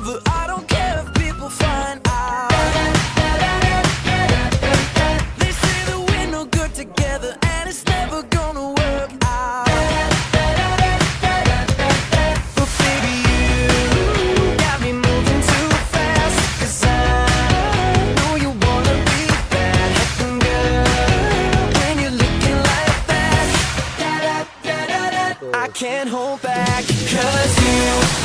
lover. I don't care if people find out. They say that we're no good together and it's never gonna work out. But baby, you got me moving too fast. 'Cause I know you wanna be bad. And girl, when you're looking like that, I can't hold back. 'Cause you